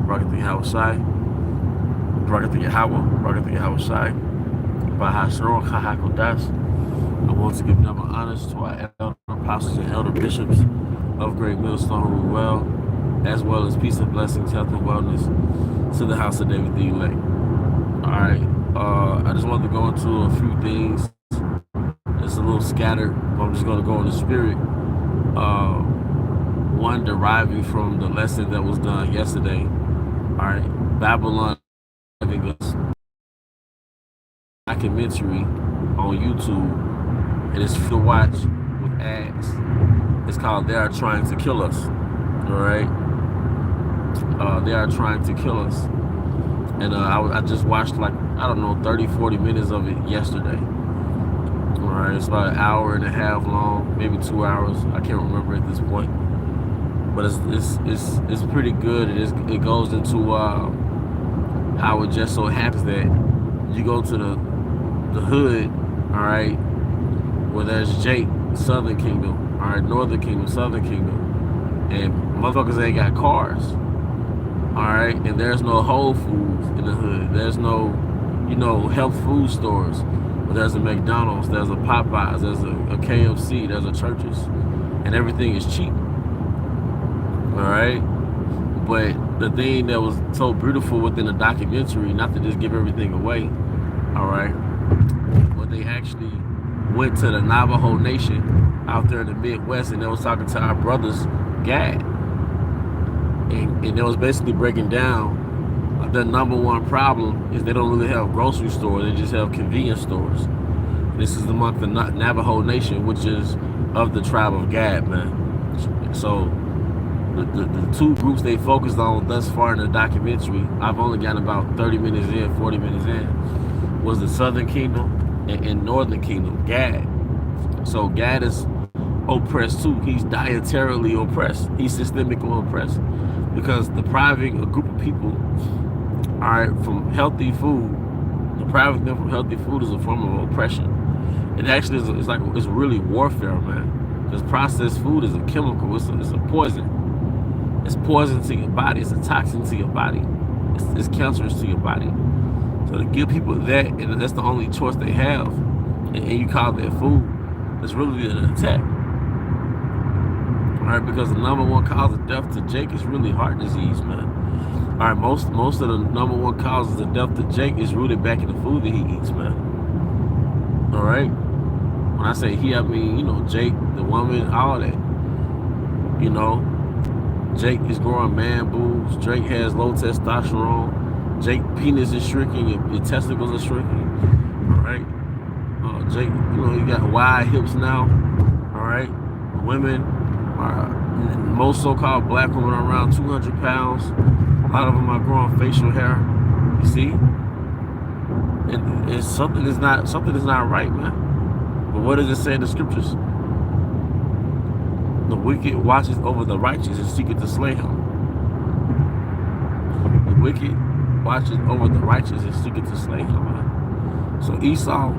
Barakatha Yahushai, Barakatha Yahweh, Barakatha Yahushai, Bahashro Kahakodas. I want to give double honors to our elder apostles and elder bishops of Great Millstone Ruel, as well as peace and blessings, health and wellness to the house of David the elect. Alright, I just wanted to go into a few things. It's a little scattered, but I'm just going to go in the spirit. One deriving from the lesson that was done yesterday. Alright, Babylon having a documentary on YouTube, and it's to watch with ads. It's called They Are Trying to Kill Us. Alright? They Are Trying to Kill Us. And I just watched 30, 40 minutes of it yesterday. Alright, it's about an hour and a half long, maybe 2 hours. I can't remember at this point. But it's pretty good. It goes into how it just so happens that you go to the hood, alright, where there's Jake, Southern Kingdom, alright, Northern Kingdom, Southern Kingdom, and motherfuckers ain't got cars. Alright, and there's no Whole Foods in the hood. There's no, health food stores. But there's a McDonald's, there's a Popeyes, there's a KFC, there's a Church's, and everything is cheap. Alright? But the thing that was so beautiful within the documentary, not to just give everything away, alright, but they actually went to the Navajo Nation out there in the Midwest, and they was talking to our brothers, Gad. And they was basically breaking down the number one problem is they don't really have grocery stores, they just have convenience stores. This is among the Navajo Nation, which is of the tribe of Gad, man. So the two groups they focused on thus far in the documentary, I've only gotten about 30 minutes in, 40 minutes in, was the Southern Kingdom and Northern Kingdom, Gad. So Gad is oppressed too. He's dietarily oppressed. He's systemically oppressed because depriving a group of people, all right, from healthy food, depriving them from healthy food is a form of oppression. It actually is. It's really warfare, man. Because processed food is a chemical. It's a poison. It's poison to your body. It's a toxin to your body. It's cancerous to your body. So to give people that, and that's the only choice they have, and you call that food, it's really an attack. All right, because the number one cause of death to Jake is really heart disease, man. All right, most of the number one causes of death to Jake is rooted back in the food that he eats, man. All right. When I say he, I mean, Jake, the woman, all that. Jake is growing man boobs. Drake has low testosterone. Jake penis is shrinking. Your testicles are shrinking. All right. Jake, you got wide hips now. All right. Women are, most so-called black women are around 200 pounds. A lot of them are growing facial hair. You see? And something is not right, man. But what does it say in the scriptures? The wicked watches over the righteous and seeketh to slay him. The wicked watches over the righteous and seeketh to slay him, man. So Esau,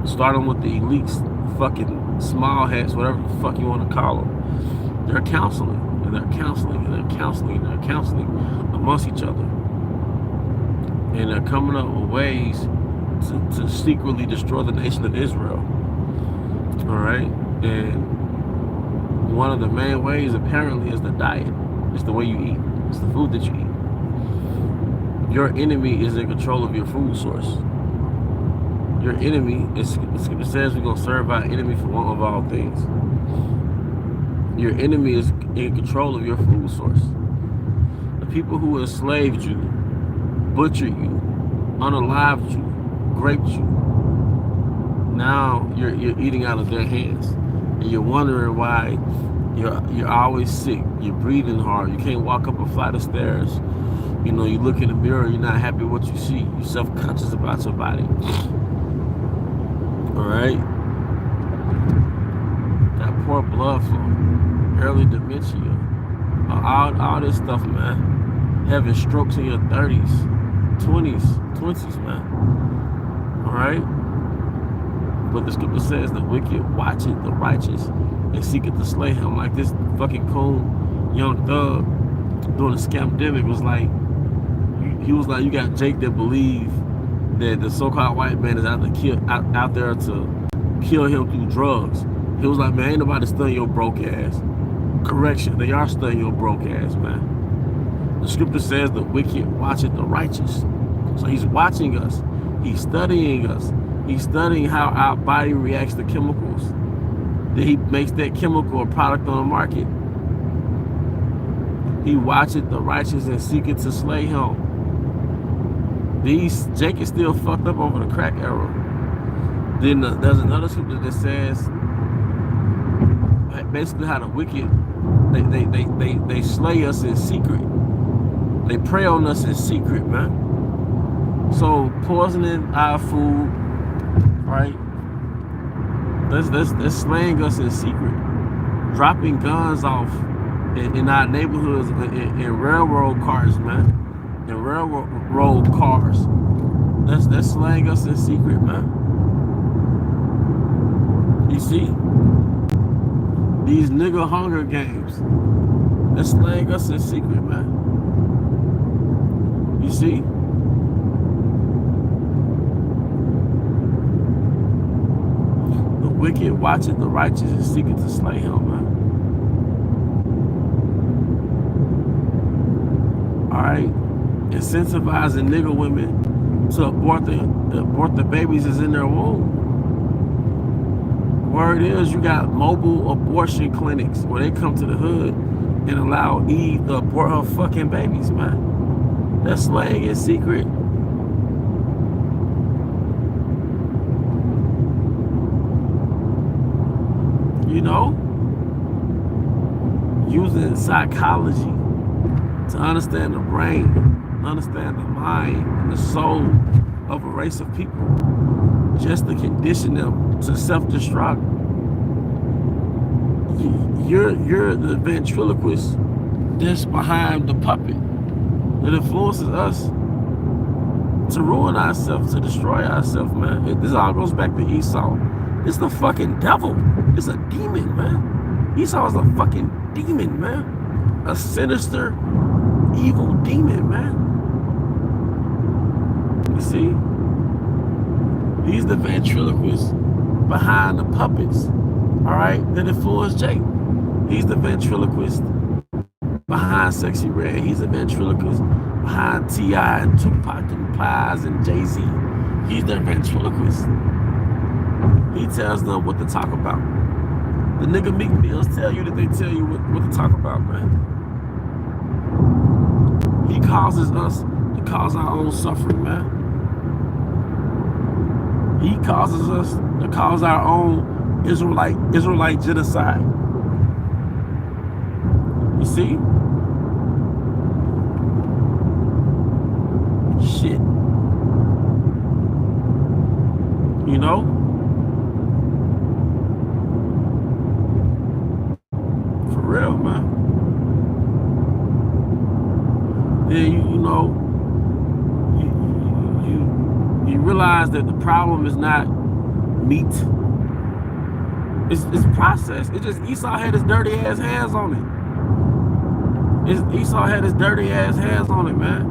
starting with the elites, fucking small hats, whatever the fuck you want to call them, they're counseling, and they're counseling, and they're counseling, and they're counseling amongst each other. And they're coming up with ways to secretly destroy the nation of Israel. All right? And one of the main ways, apparently, is the diet. It's the way you eat. It's the food that you eat. Your enemy is in control of your food source. Your enemy, it says we're going to serve our enemy for one of all things. Your enemy is in control of your food source. The people who enslaved you, butchered you, unalived you, raped you, now you're eating out of their hands. And you're wondering why you're always sick, you're breathing hard, you can't walk up a flight of stairs. You look in the mirror, you're not happy with what you see, you're self-conscious about your body. Alright? That poor blood flow, early dementia, all this stuff, man. Having strokes in your 30s, 20s, man. Alright? But the scripture says the wicked watcheth the righteous and seeketh to slay him. Like this fucking cool young thug during the scamdemic was like, he was like, you got Jake that believe that the so-called white man is out there to kill him through drugs. He was like, man, ain't nobody studying your broke ass. Correction, they are studying your broke ass, man. The scripture says the wicked watcheth the righteous. So he's watching us. He's studying us. He's studying how our body reacts to chemicals. Then he makes that chemical a product on the market. He watcheth the righteous and seeketh to slay him. Jake is still fucked up over the crack era. Then there's another scripture that says basically how the wicked they slay us in secret. They prey on us in secret, man. So poisoning our food, right? That's slaying us in secret. Dropping guns off in our neighborhoods in railroad cars, man. In railroad cars. That's slaying us in secret, man. You see? These nigga Hunger Games. That's slaying us in secret, man. You see? The wicked watching the righteous and seeking to slay him, man. Alright? Incentivizing nigga women to abort the babies that's in their womb. Word is, you got mobile abortion clinics where they come to the hood and allow Eve to abort her fucking babies, man. That's slaying in secret. You know? Using psychology to understand the brain, understand the mind and the soul of a race of people, just to condition them to self-destruct. You're the ventriloquist that's behind the puppet that influences us to ruin ourselves, to destroy ourselves, man. This all goes back to Esau. It's the fucking devil. It's a demon, man. Esau is a fucking demon, man. A sinister, evil demon, man. You see? He's the ventriloquist behind the puppets, all right, that influence Jake. He's the ventriloquist behind Sexy Red. He's the ventriloquist behind T.I. and Tupac and Plies and Jay-Z. He's their ventriloquist. He tells them what to talk about. The nigga Meek Mills tell you that they tell you what to talk about, man. He causes us to cause our own suffering, man. He causes us to cause our own Israelite genocide. You see? Shit. You know? For real, man. Then you know, you realize that the problem is not meat. It's process. It's just Esau had his dirty ass hands on it. Esau had his dirty ass hands on it, man.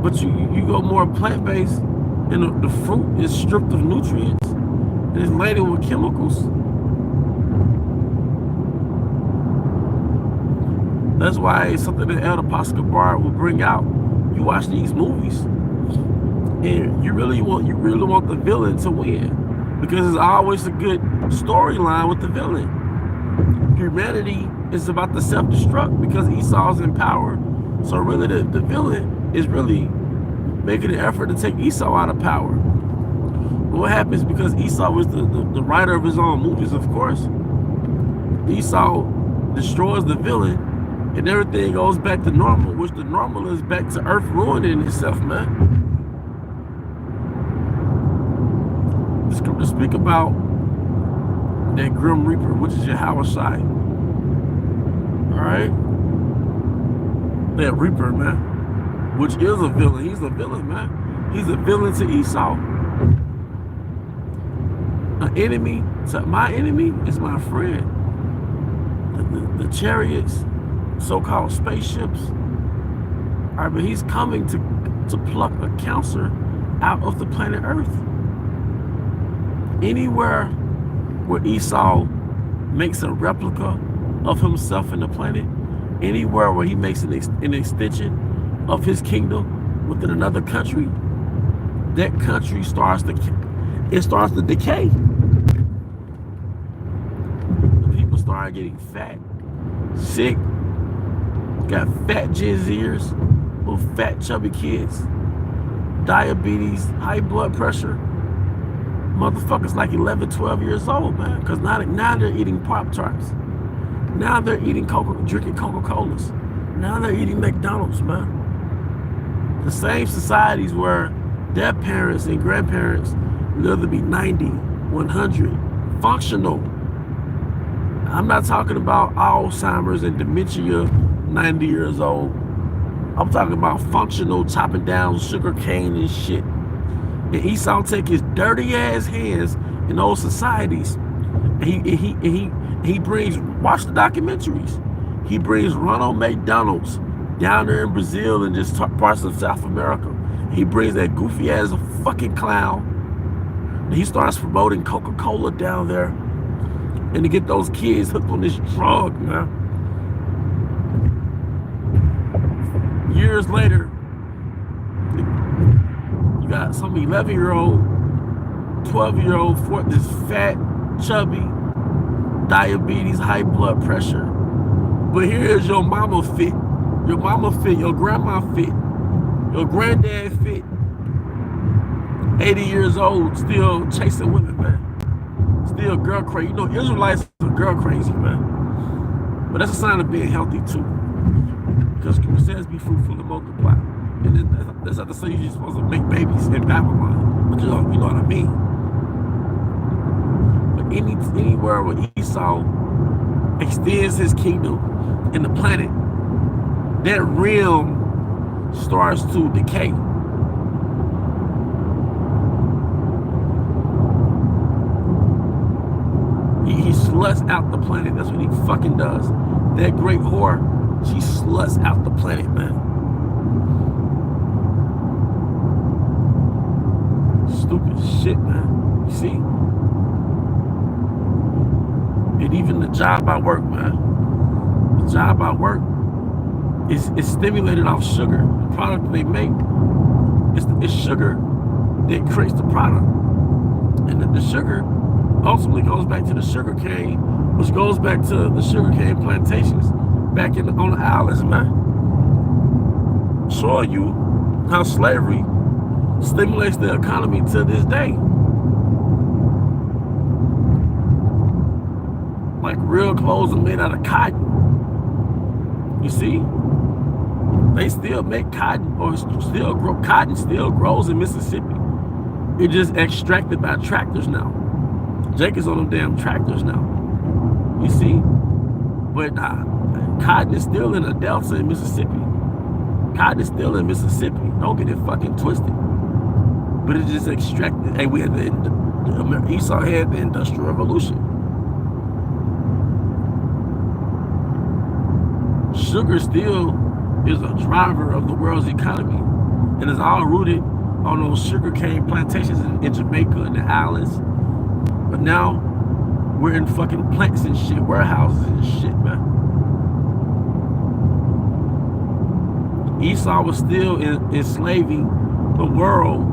But you go more plant-based, and the fruit is stripped of nutrients and it's laden with chemicals. That's why it's something that Elder Pascabar will bring out. You watch these movies, and you really want the villain to win, because it's always a good storyline with the villain. Humanity is about to self-destruct because Esau's in power. So really the villain is really making an effort to take Esau out of power. But what happens, because Esau was the writer of his own movies, of course, Esau destroys the villain and everything goes back to normal, which the normal is back to earth ruining itself, man. The scripture speak about that grim reaper, which is Yahweh Shai. Alright? That reaper, man, which is a villain. He's a villain, man. He's a villain to Esau. An enemy to my enemy is my friend. The chariots, so-called spaceships, All right, but he's coming to pluck a cancer out of the planet Earth. Anywhere where Esau makes a replica of himself in the planet, anywhere where he makes an extension of his kingdom within another country, that country starts to decay. The people start getting fat, sick, got fat Gen Zers, little fat chubby kids, diabetes, high blood pressure. Motherfuckers like 11, 12 years old, man, because now they're eating Pop-Tarts. Now they're eating drinking Coca-Colas. Now they're eating McDonald's, man. The same societies where their parents and grandparents lived to be 90, 100, functional. I'm not talking about Alzheimer's and dementia, 90 years old. I'm talking about functional, chopping down sugar cane and shit. And Esau take his dirty ass hands in those societies, and he brings, watch the documentaries, he brings Ronald McDonald's down there in Brazil and just parts of South America. He brings that goofy ass fucking clown, and he starts promoting Coca-Cola down there, and to get those kids hooked on this drug, man. Years later, you got some 11-year-old, 12-year-old, this fat, chubby, diabetes, high blood pressure. But here's your mama fit. Your mama fit, your grandma fit, your granddad fit. 80 years old, still chasing women, man. Still girl crazy. You know, Israelites are girl crazy, man. But that's a sign of being healthy, too. Because it says be fruitful and multiply. And that's not to say you're supposed to make babies in Babylon, but you know what I mean. But anywhere where Esau extends his kingdom in the planet, that realm starts to decay. He sluts out the planet. That's what he fucking does. That great whore, she sluts out the planet, man. Stupid shit, man. You see? And even the job I work, man. The job I work is stimulated off sugar. The product they make, it's sugar that creates the product. And the sugar ultimately goes back to the sugar cane, which goes back to the sugar cane plantations back on the islands, man. Showing you how slavery stimulates the economy to this day. Like real clothes are made out of cotton. You see? They still make cotton, or still grow cotton, still grows in Mississippi. It just extracted by tractors now. Jacob's on them damn tractors now. You see? But cotton is still in the Delta in Mississippi. Cotton is still in Mississippi. Don't get it fucking twisted. But it just extracted. Hey, we had Esau had the Industrial Revolution. Sugar still is a driver of the world's economy, and it's all rooted on those sugarcane plantations in Jamaica and the islands. But now we're in fucking plants and shit, warehouses and shit, man. Esau was still enslaving the world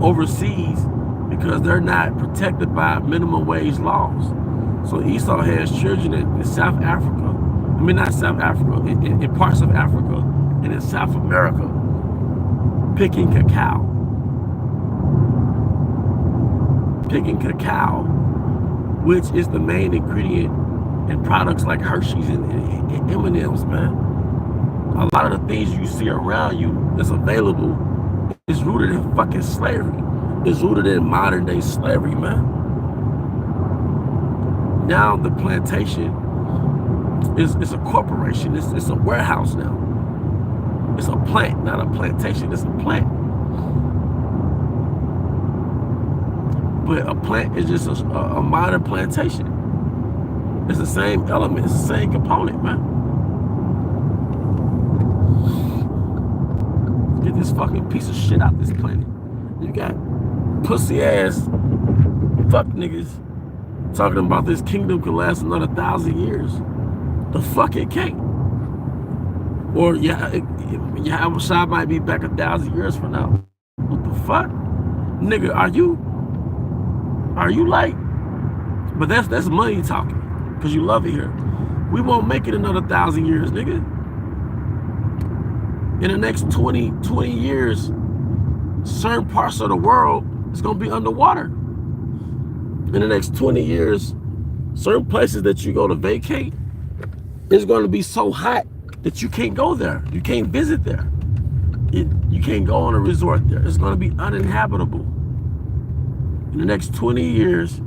overseas because they're not protected by minimum wage laws. So Esau has children in South Africa. I mean, not South Africa, in parts of Africa and in South America, picking cacao. Picking cacao, which is the main ingredient in products like Hershey's and M&M's, man. A lot of the things you see around you that's available is rooted in fucking slavery. It's rooted in modern day slavery, man. Now the plantation is a corporation. It's a warehouse now. It's a plant, not a plantation. It's a plant. But a plant is just a modern plantation. It's the same element. It's the same component, man. get this fucking piece of shit out this planet. You got pussy ass fuck niggas talking about this kingdom can last another 1,000 years. The fuck it can't. Or Yahweh might be back 1,000 years from now. What the fuck? Nigga, are you like, but that's money talking, because you love it here. We won't make it another 1,000 years, nigga. In the next 20 years, certain parts of the world is gonna be underwater. In the next 20 years, certain places that you go to vacate is gonna be so hot that you can't go there. You can't visit there. You can't go on a resort there. It's gonna be uninhabitable. In the next 20 years,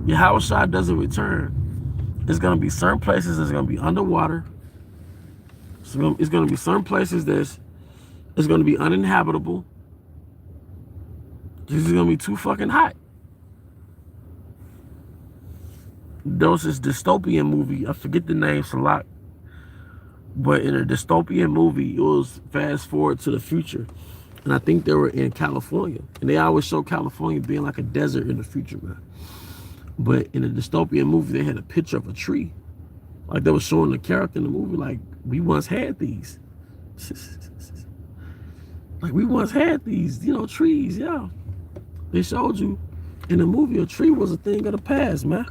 Yahweh doesn't return. It's gonna be certain places that's gonna be underwater. So it's gonna be certain places that's gonna be uninhabitable. This is gonna be too fucking hot. There was this dystopian movie, I forget the name, Salak, but in a dystopian movie, it was fast forward to the future. And I think they were in California. And they always show California being like a desert in the future, man. But in a dystopian movie, they had a picture of a tree. Like they were showing the character in the movie, like, we once had these. Like, we once had these, trees, yeah. They showed you in the movie a tree was a thing of the past, man.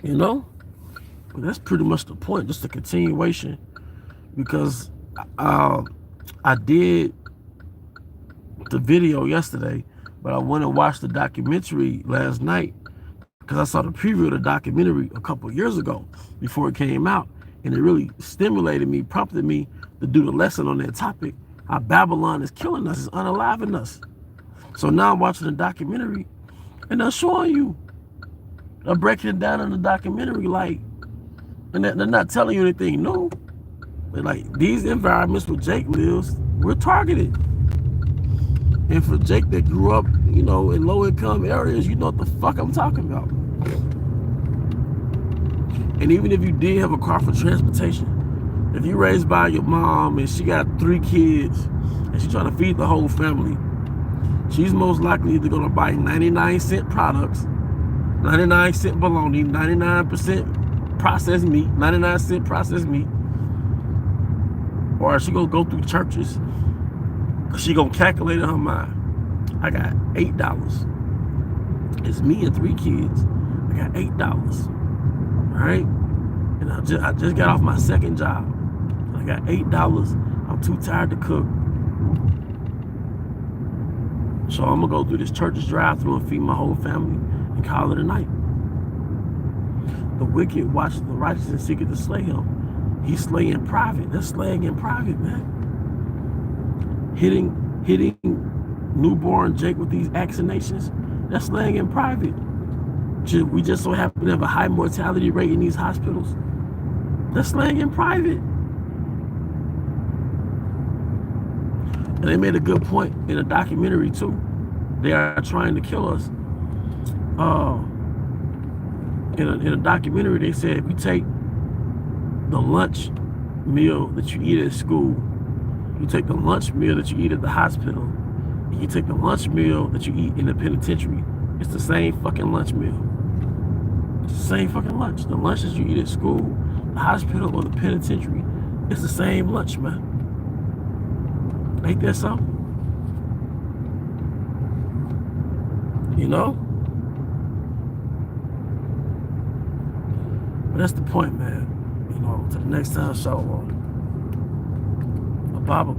But that's pretty much the point, just a continuation. Because I did the video yesterday, but I went and watched the documentary last night because I saw the preview of the documentary a couple of years ago before it came out, and it really stimulated me, prompted me to do the lesson on that topic, how Babylon is killing us, is unaliving us. So now I'm watching the documentary, and they're showing you, they're breaking it down in the documentary, like, and they're not telling you anything new. But like, these environments where Jake lives, we're targeted. And for Jake that grew up, in low-income areas, you know what the fuck I'm talking about. And even if you did have a car for transportation, if you're raised by your mom and she got 3 kids and she's trying to feed the whole family, she's most likely either going to buy 99-cent products, 99-cent bologna, 99% processed meat, 99-cent processed meat, or she going to go through churches. She gonna calculate in her mind, I got $8. It's me and 3 kids. I got $8. All right? And I just got off my second job. I got $8. I'm too tired to cook. So I'm gonna go through this church's drive-thru and feed my whole family and call it a night. The wicked watch the righteous and seek it to slay him. He's slaying in private. That's slaying in private, man. Hitting newborn Jake with these vaccinations, that's slaying in private. We just so happen to have a high mortality rate in these hospitals. That's slaying in private. And they made a good point in a documentary too. They are trying to kill us. In a documentary, they said if you take the lunch meal that you eat at school, you take the lunch meal that you eat at the hospital, and you take the lunch meal that you eat in the penitentiary, it's the same fucking lunch meal. It's the same fucking lunch. The lunch that you eat at school, the hospital, or the penitentiary, it's the same lunch, man. Ain't that something? But that's the point, man. Till the next time, shalom. Baba.